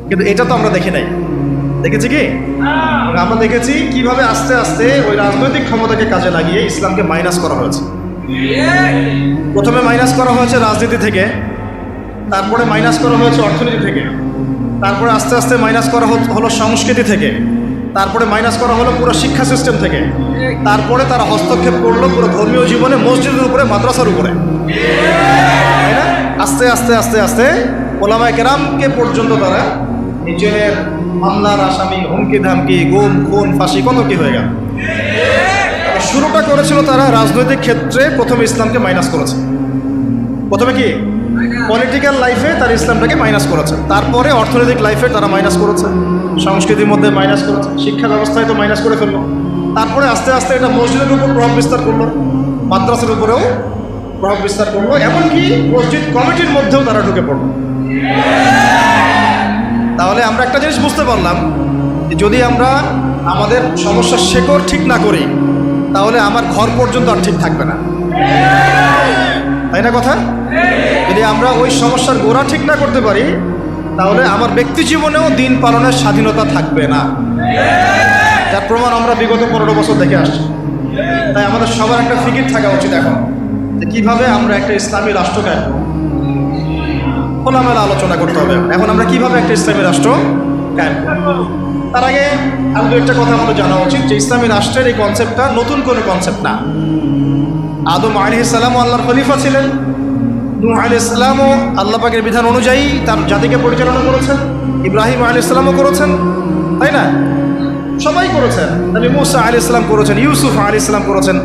কিন্তু এটা তো আমরা দেখি নাই। দেখেছি কি? আমরা দেখেছি কিভাবে আস্তে আস্তে ওই রাজনৈতিক ক্ষমতাকে কাজে লাগিয়ে ইসলামকে মাইনাস করা হয়েছে। প্রথমে মাইনাস করা হয়েছে রাজনীতি থেকে, তারপরে মাইনাস করা হয়েছে অর্থনীতি থেকে, তারপরে আস্তে আস্তে মাইনাস করা হলো সংস্কৃতি থেকে, তারপরে মাইনাস করা হলো পুরো শিক্ষা সিস্টেম থেকে, তারপরে তারা হস্তক্ষেপ করলো পুরো ধর্মীয় জীবনে, মসজিদের উপরে, মাদ্রাসার উপরে, তাই না? আস্তে আস্তে আস্তে আস্তে ওলামায়ে কেরামকে পর্যন্ত তারা নিজের মামলার আসামি, হুমকি ধামকি, গুম খুন ফাঁসি কত কি হয়ে গেল। শুরুটা করেছিল তারা রাজনৈতিক ক্ষেত্রে, প্রথমে ইসলামকে মাইনাস করেছে। প্রথমে কি পলিটিক্যাল লাইফে তারা ইসলামটাকে মাইনাস করেছে, তারপরে অর্থনৈতিক লাইফে তারা মাইনাস করেছে, সংস্কৃতির মধ্যে মাইনাস করেছে, শিক্ষা ব্যবস্থায় তো মাইনাস করে ফেললো, তারপরে আস্তে আস্তে এটা মসজিদের উপর প্রভাব বিস্তার করলো, মাদ্রাসার উপরেও প্রভাব বিস্তার করলো, এমনকি মসজিদ কমিটির মধ্যেও তারা ঢুকে পড়লো। তাহলে আমরা একটা জিনিস বুঝতে পারলাম যে যদি আমরা আমাদের সমস্যার শেকড় ঠিক না করি তাহলে আমার ঘর পর্যন্ত আর ঠিক থাকবে না, তাই না কথা? যদি আমরা ওই সমস্যার গোড়া ঠিক না করতে পারি তাহলে আমার ব্যক্তি জীবনেও দিন পালনের স্বাধীনতা থাকবে না, যার প্রমাণ আমরা বিগত 15 বছর দেখে আসছি। তাই আমাদের সবার একটা ফিকির থাকা উচিত এখন যে কীভাবে আমরা একটা ইসলামী রাষ্ট্র কায়েম করব। খোলামেলা আলোচনা করতে হবে এখন আমরা কীভাবে একটা ইসলামী রাষ্ট্র কায়েম করব। তার আগে আমি একটা কথা আমাদের জানা উচিত যে ইসলামী রাষ্ট্রের এই কনসেপ্টটা নতুন কোনো কনসেপ্ট না। আদম আলাইহিস সালামও আল্লাহর খলিফা ছিলেন, নূহ আলাইহিস সালামও আল্লাহ পাকের বিধান অনুযায়ী তার জাতিকে পরিচালনা করেছেন, ইব্রাহিম আলাইহিস সালামও করেছেন, তাই না? সবাই করেছেন। নবী মুসা আলাইহিস সালাম করেছেন, ইউসুফ আলাইহিস সালাম করেছেন,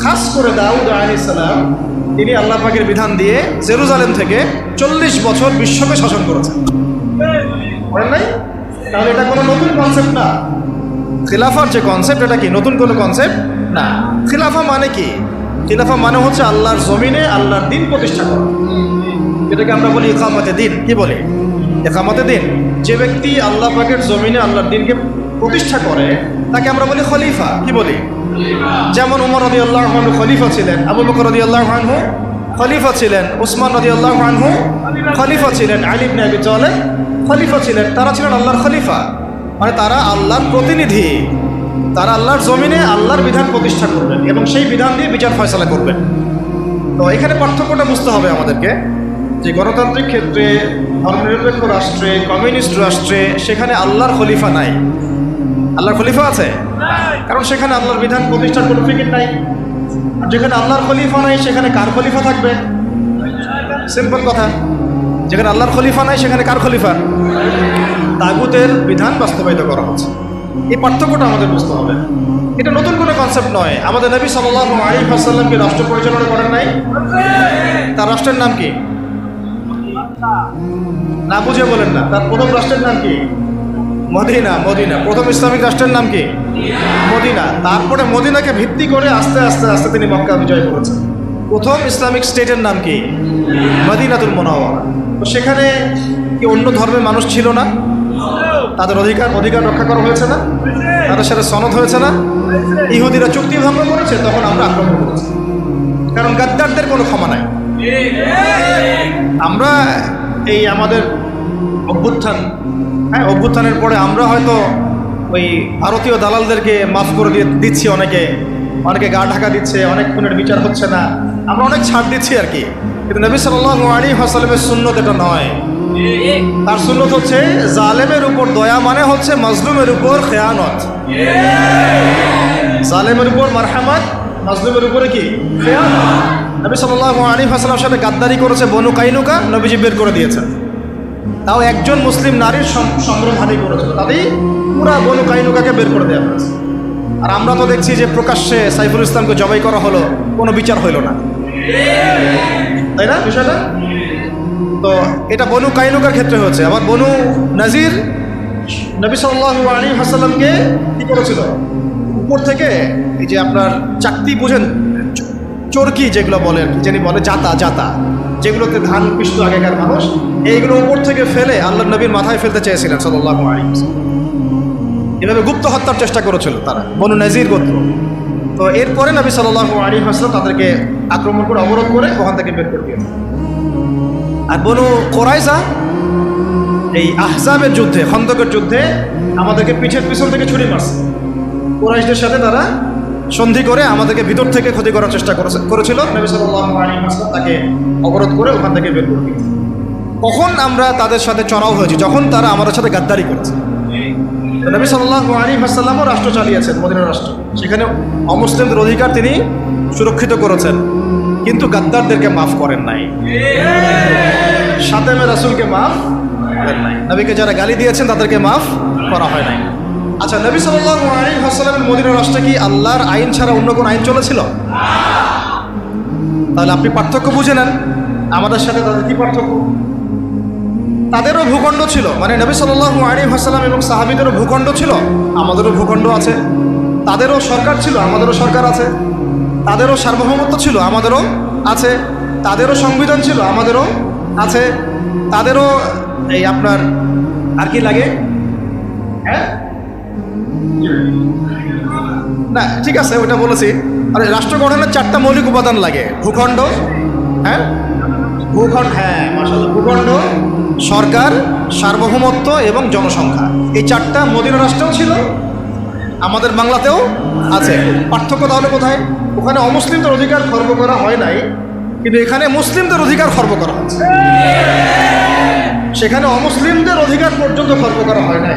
খাস করে দাউদ আলাইহিস সালাম তিনি আল্লাহ পাকের বিধান দিয়ে জেরুজালেম থেকে 40 বছর বিশ্বকে শাসন করেছেন, বলেন নাই? তাহলে এটা কোনো নতুন কনসেপ্ট না। খিলাফার যে কনসেপ্ট এটা কি নতুন কোনো কনসেপ্ট না। খিলাফা মানে কি? খিলাফা মানে হচ্ছে আল্লাহর জমিনে আল্লাহর দিন প্রতিষ্ঠা করা, এটাকে আমরা বলি ইকামতে দিন। কি বলি? ইকামতে দিন। যে ব্যক্তি আল্লাহ পাকের জমিনে আল্লাহর দিনকে প্রতিষ্ঠা করে তাকে আমরা বলি খলিফা। কি বলি? যেমন উমর রাদিয়াল্লাহু আনহু খলিফা ছিলেন, আবু বকর রাদিয়াল্লাহু আনহু খলিফা ছিলেন, উসমান রাদিয়াল্লাহু আনহু খলিফা ছিলেন, আলী ইবনে আবি তালেব খলিফা ছিলেন। তারা ছিলেন আল্লাহর খলিফা, মানে তারা আল্লাহর প্রতিনিধি। তারা আল্লাহর জমিনে আল্লাহর বিধান প্রতিষ্ঠা করবেন এবং সেই বিধান দিয়ে বিচার ফয়সালা করবেন। তো এখানে পার্থক্যটা বুঝতে হবে আমাদেরকে যে গণতান্ত্রিক ক্ষেত্রে, ধর্মনিরপেক্ষ রাষ্ট্রে, কমিউনিস্ট রাষ্ট্রে সেখানে আল্লাহর খলিফা নাই। আল্লাহর খলিফা আছে, কারণ সেখানে আল্লাহর বিধান প্রতিষ্ঠার কোনো ফিকির নাই। আর যেখানে আল্লাহর খলিফা নাই সেখানে কার খলিফা থাকবে? সিম্পল কথা, যেখানে আল্লাহর খলিফা নাই সেখানে কার খলিফা? তাগুতের বিধান বাস্তবায়িত করা হচ্ছে। এই পার্থক্যটা আমাদের বুঝতে হবে। এটা নতুন কোনো কনসেপ্ট নয়। আমাদের নবী সাল্লাল্লাহু আলাইহি ওয়াসাল্লামকে রাষ্ট্র পরিচালনা করেন নাই? তার রাষ্ট্রের নাম কি? না বুঝে বলেন না। তার প্রথম রাষ্ট্রের নাম কি? মদিনা। মদিনা প্রথম ইসলামিক রাষ্ট্রের নাম কি? মদিনা। তারপরে মদিনাকে ভিত্তি করে আস্তে আস্তে আস্তে তিনি মক্কা বিজয় করেছেন। প্রথম ইসলামিক স্টেটের নাম কি? মদিনাতুল মুনাওয়ারা। তো সেখানে কি অন্য ধর্মের মানুষ ছিল না? তাদের অধিকার রক্ষা করা হয়েছে না? তাদের সাথে সনদ হয়েছে না? ইহুদিরা চুক্তি ভঙ্গ করেছে, তখন আমরা আক্রমণ করেছি, কারণ গাদ্দারদের কোনো ক্ষমা নাই। আমরা এই আমাদের অভ্যুত্থান, অভ্যুত্থানের পরে আমরা হয়তো ওই ভারতীয় দালালদেরকে মাফ করে দিচ্ছি, অনেকে গা ঢাকা দিচ্ছে, অনেক খুনের বিচার হচ্ছে না, আমরা অনেক ছাড় দিচ্ছি আর কি। কিন্তু নবী সাল্লাল্লাহু আলাইহি ওয়াসাল্লামের সুন্নত এটা নয়। তার সুন্নত হচ্ছে জালেমের উপর দয়া, মানে হচ্ছে মাজলুমের উপর খেয়ানত। জালেমের উপর মারহামাত, মাজলুমের উপরে কি? খেয়ানত। নবী সাল্লাল্লাহু আলাইহি ওয়াসাল্লামের সাথে গাদ্দারি করেছে বনু কাইনুকা, নবীজি বের করে দিয়েছেন। তাও একজন মুসলিম নারীর সম্ভ্রমহানি করেছিল, তাতেই পুরা বনু কাইনুকাকে বের করে দেওয়া হয়েছে। আর আমরা তো দেখছি যে প্রকাশ্যে সাইফুল ইসলামকে জবাই করা হলো, কোনো বিচার হইল না, তাই না বিষয়টা? তো এটা বনু কাইনুকার ক্ষেত্রে হয়েছে। আবার বনু নাজির নবী সাল্লাল্লাহু আলাইহি ওয়াসাল্লামকে কি করেছিল? উপর থেকে এই যে আপনার চাকতি বুঝেন, চরকি যেগুলো বলে, যিনি বলে জাতা, যেগুলোতে ধান পিষত আগেকার মানুষ, এইগুলো উপর থেকে ফেলে আল্লাহ নবীর মাথায় ফেলতে চেয়েছিলেন সাল্লাল্লাহু আলাইহি ওয়াসাল্লাম। এভাবে গুপ্ত হত্যার চেষ্টা করেছিল তারা, বনু নাজির গোত্র। তো এরপরে নবী সাল্লাল্লাহু আলাইহি ওয়াসাল্লাম তাদেরকে আক্রমণ করে, অবরোধ করে ওখান থেকে বের করে দিয়েছে। আর বনু কোরাইজা এই আহজাবের যুদ্ধে, খন্দকের যুদ্ধে আমাদেরকে পিছের পিছন থেকে ছুরি মারছে। কুরাইশদের সাথে তারা সন্ধি করে আমাদেরকে ভিতর থেকে ক্ষতি করার চেষ্টা করেছিল। নবী সাল্লাল্লাহু আলাইহি ওয়াসাল্লাম তাকে অবরোধ করে ওখান থেকে বের করে দিয়েছে। কখন আমরা তাদের সাথে চড়াও হয়েছি? যখন তারা আমাদের সাথে গাদ্দারি করেছে। নবী সাল্লাল্লাহু আলাইহি ওয়াসাল্লামও রাষ্ট্র চালিয়েছেন, মদিনার রাষ্ট্র, সেখানে অমুসলিমদের অধিকার তিনি সুরক্ষিত করেছেন, কিন্তু গাদ্দারদেরকে মাফ করেন নাই, শাতেমে রাসূলকে মাফ করেন নাই, নবীকে যারা গালি দিয়েছেন তাদেরকে মাফ করা হয় নাই। আচ্ছা, নবী সাল্লাল্লাহু আলাইহি ওয়াসাল্লামের মদিনার রাষ্ট্রে কি আল্লাহর আইন ছাড়া অন্য কোনো আইন চলেছিল? তাহলে আপনি পার্থক্য বুঝে নেন, আমাদের সাথে তাদের কি পার্থক্য? তাদেরও ভূখণ্ড ছিল, মানে নবী সাল্লাল্লাহু আলাইহি ওয়াসাল্লাম এবং সাহাবীদেরও ভূখণ্ড ছিল, আমাদেরও ভূখণ্ড আছে। তাদেরও সরকার ছিল, আমাদেরও সরকার আছে। তাদেরও সার্বভৌমত্ব ছিল, আমাদেরও আছে। তাদেরও সংবিধান ছিল, আমাদেরও আছে। তাদেরও এই আপনার আর কি লাগে? হ্যাঁ, না ঠিক আছে, ওটা বলেছি। আরে রাষ্ট্র গঠনের 4টা মৌলিক উপাদান লাগে: ভূখণ্ড, হ্যাঁ ভূখণ্ড, হ্যাঁ মাশাআল্লাহ, ভূখণ্ড, সরকার, সার্বভৌমত্ব এবং জনসংখ্যা। এই 4টা মদিনা রাষ্ট্রেও ছিল, আমাদের বাংলাতেও আছে। পার্থক্য তাহলে কোথায়? ওখানে অমুসলিমদের অধিকার খর্ব করা হয় নাই, কিন্তু এখানে মুসলিমদের অধিকার খর্ব করা হচ্ছে। সেখানে অমুসলিমদের অধিকার পর্যন্ত খর্ব করা হয় নাই।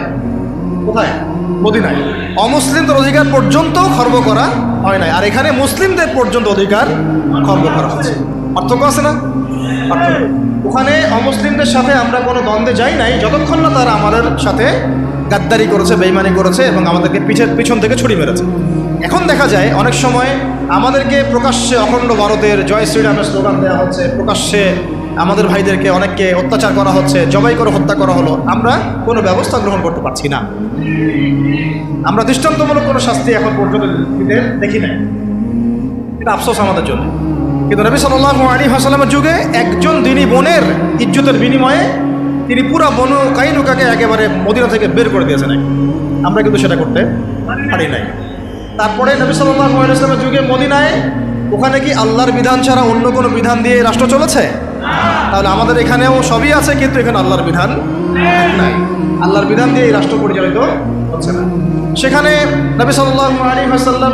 কোথায়? মদিনায়। অমুসলিমদের অধিকার পর্যন্ত খর্ব করা হয় নাই, আর এখানে মুসলিমদের পর্যন্ত অধিকার খর্ব করা হচ্ছে। পার্থক্য আছে না? পার্থক্য। ওখানে অমুসলিমদের সাথে আমরা কোনো দ্বন্দ্বে যাই নাই যতক্ষণ না তারা আমাদের সাথে গাদ্দারি করেছে, বেইমানি করেছে এবং আমাদেরকে পিছন থেকে ছুরি মেরেছে। এখন দেখা যায় অনেক সময় আমাদেরকে প্রকাশ্যে অখণ্ড ভারতের জয় শ্রীরামের স্লোগান দেওয়া হচ্ছে, প্রকাশ্যে আমাদের ভাইদেরকে অনেককে অত্যাচার করা হচ্ছে, জবাই করে হত্যা করা হলো, আমরা কোনো ব্যবস্থা গ্রহণ করতে পারছি না। আমরা দৃষ্টান্তমূলক কোনো শাস্তি এখন পর্যন্ত দেখি নাই। এটা আফসোস আমাদের জন্য। কিন্তু নবী সাল্লাল্লাহু আলাইহি ওয়াসাল্লামের যুগে একজন দিনী বোনের ইজ্জতের বিনিময়ে তিনি পুরা বনু কাইনুকাকে একেবারে মদিনা থেকে বের করে দিয়েছেন। আমরা কিন্তু সেটা করতে পারি নাই। তারপরে নবী সাল্লাল্লাহু আলাইহি ওয়াসাল্লামের যুগে মদিনায়, ওখানে কি আল্লাহর বিধান ছাড়া অন্য কোনো বিধান দিয়ে রাষ্ট্র চলেছে? তাহলে আমাদের এখানেও সবই আছে, কিন্তু এখানে আল্লাহর বিধান নাই। আল্লাহর বিধান দিয়ে এই রাষ্ট্র পরিচালিত হচ্ছে না। সেখানে নবী সাল্লাল্লাহু আলাইহি ওয়াসাল্লাম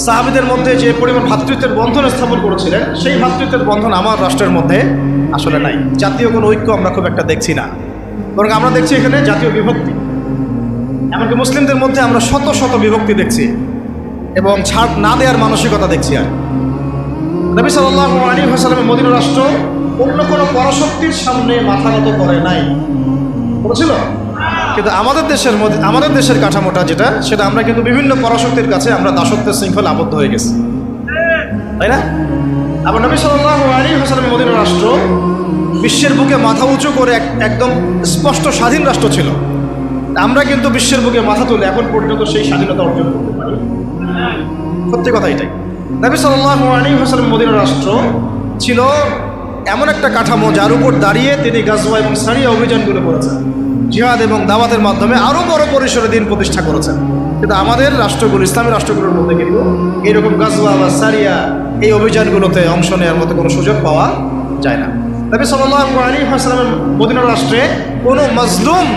সাহাবীদের মধ্যে যে পরিমাণ ভ্রাতৃত্বের বন্ধন স্থাপন করেছিলেন, সেই ভ্রাতৃত্বের বন্ধন আমার রাষ্ট্রের মধ্যে আসলে নাই। জাতীয় কোনো ঐক্য আমরা খুব একটা দেখছি না, বরং আমরা দেখছি এখানে জাতীয় বিভক্তি। এমনকি মুসলিমদের মধ্যে আমরা শত শত বিভক্তি দেখছি এবং ছাড় না দেওয়ার মানসিকতা দেখছি। আর নবী সাল্লাল্লাহু আলাইহি ওয়াসাল্লামের মদিনা রাষ্ট্র অন্য কোনো পরাশক্তির সামনে মাথা নত করে নাই, করেছিল। কিন্তু আমাদের দেশের কাঠামোটা যেটা, সেটা আমরা কিন্তু বিভিন্ন পরাশক্তির কাছে আমরা দাসত্বের শৃঙ্খলে আবদ্ধ হয়ে গেছি, তাই না? আবার নবী সাল্লাল্লাহু আলাইহি ওয়াসাল্লামের মদিনা রাষ্ট্র বিশ্বের বুকে মাথা উঁচু করে একদম স্পষ্ট স্বাধীন রাষ্ট্র ছিল। আমরা কিন্তু বিশ্বের বুকে মাথা তুলে এখন পর্যন্ত সেই স্বাধীনতা অর্জন করতে পারি। সত্যি কথা এটাই। নবী সাল্লাল্লাহু আলাইহি ওয়াসাল্লাম মদিনা রাষ্ট্র ছিল এমন একটা কাঠামো যার উপর দাঁড়িয়ে তিনি গাজওয়া এবং সারিয়া অভিযানগুলো করেছেন, জিহাদ এবং দাওয়াতের মাধ্যমে আরও বড় পরিসরে দিন প্রতিষ্ঠা করেছেন। কিন্তু আমাদের রাষ্ট্রগুলো, ইসলামী রাষ্ট্রগুলোর মধ্যে কিন্তু এইরকম গাজওয়া বা সারিয়া এই অভিযানগুলোতে অংশ নেওয়ার মতো কোনো সুযোগ পাওয়া যায় না। নবী সাল্লাল্লাহু আলাইহি ওয়াসাল্লামের মদিনা রাষ্ট্রে কোনো মাজলুম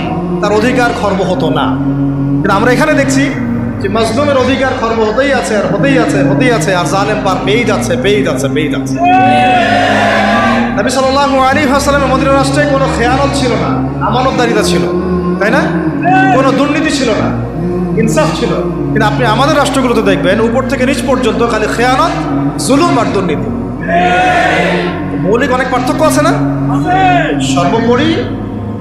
তার অধিকার খর্ব হতো না। কিন্তু আমরা এখানে দেখছি যে মাজলুমের অধিকার খর্ব হতেই আছে, আর হতেই আছে, হতেই আছে, আর জালেম পার পেয়েই যাচ্ছে, পেয়েই যাচ্ছে, পেয়েই যাচ্ছে। নবী সাল্লাল্লাহু আলাইহি ওয়াসাল্লামের মদিনা রাষ্ট্রে কোনো খেয়ানত ছিল না, আমানতদারিতা ছিল, তাই না? কোনো দুর্নীতি ছিল না, ইনসাফ ছিল। কিন্তু আপনি আমাদের রাষ্ট্রগুলোতে দেখবেন উপর থেকে নিচ পর্যন্ত খালি খেয়ানত, জুলুম আর দুর্নীতি। মৌলিক অনেক পার্থক্য আছে না? সর্বোপরি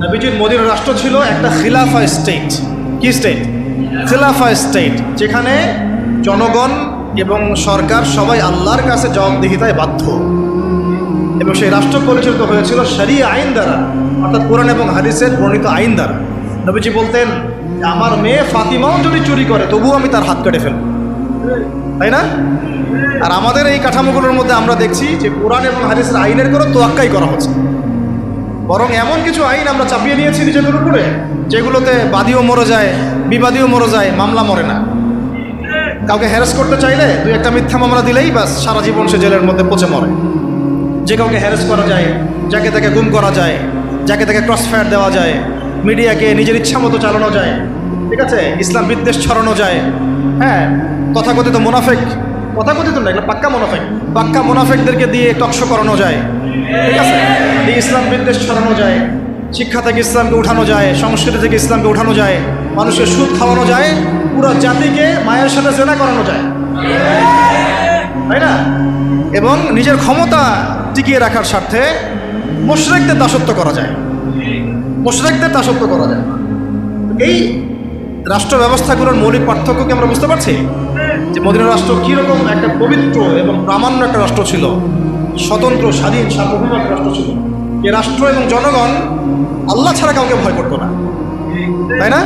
নবীজির মদিনা রাষ্ট্র ছিল একটা খিলাফা স্টেট। কি স্টেট? খিলাফা স্টেট, যেখানে জনগণ এবং সরকার সবাই আল্লাহর কাছে জবাবদিহিতায় বাধ্য, এবং সেই রাষ্ট্র পরিচালিত হয়েছিল শরিয়া আইন দ্বারা, অর্থাৎ কোরআন এবং হাদিসের প্রণীত আইন দ্বারা। নবীজি বলতেন, আমার মেয়ে ফাতিমাও যদি চুরি করে তবুও আমি তার হাত কেটে ফেলব, তাই না? আর আমাদের এই কাঠামোগুলোর মধ্যে আমরা দেখছি যে কোরআন এবং হাদিসের আইনের কোনো তোয়াক্কাই করা হচ্ছে, বরং এমন কিছু আইন আমরা চাপিয়ে নিয়েছি নিজেদের উপরে যেগুলোতে বাদীও মরে যায়, বিবাদীও মরে যায়, মামলা মরে না। কাউকে হ্যারাস করতে চাইলে দুই একটা মিথ্যা মামলা দিলেই বাস সারা জীবন সে জেলের মধ্যে পচে মরে। যে কাউকে হ্যারাস করা যায়, যাকে তাকে গুম করা যায়, যাকে তাকে ক্রস ফায়ার দেওয়া যায়, মিডিয়াকে নিজের ইচ্ছা মতো চালানো যায়, ঠিক আছে, ইসলাম বিদ্বেষ ছড়ানো যায়। হ্যাঁ, তথাকথিত মুনাফেক, তথাকথিত না, এগুলো পাক্কা মুনাফেকদেরকে দিয়ে টকশো করানো যায়, ঠিক আছে, এই ইসলাম বিদ্বেষ ছড়ানো যায়, শিক্ষা থেকে ইসলামকে উঠানো যায়, সংস্কৃতি থেকে ইসলামকে উঠানো যায়, মানুষকে সুদ খাওয়ানো যায়, পুরো জাতিকে মায়ের সাথে জেনা করানো যায়, তাই না? এবং নিজের ক্ষমতা টিকিয়ে রাখার স্বার্থে মুশরিকদের দাসত্ব করা যায়, এই রাষ্ট্র ব্যবস্থাগুলোর মৌলিক পার্থক্যকে আমরা বুঝতে পারছি যে মদিনা রাষ্ট্র কীরকম একটা পবিত্র এবং প্রামাণ্য একটা রাষ্ট্র ছিল, স্বতন্ত্র স্বাধীন সার্বভৌম একটা রাষ্ট্র ছিল। এই রাষ্ট্র এবং জনগণ আল্লাহ ছাড়া কাউকে ভয় করতো না, তাই না?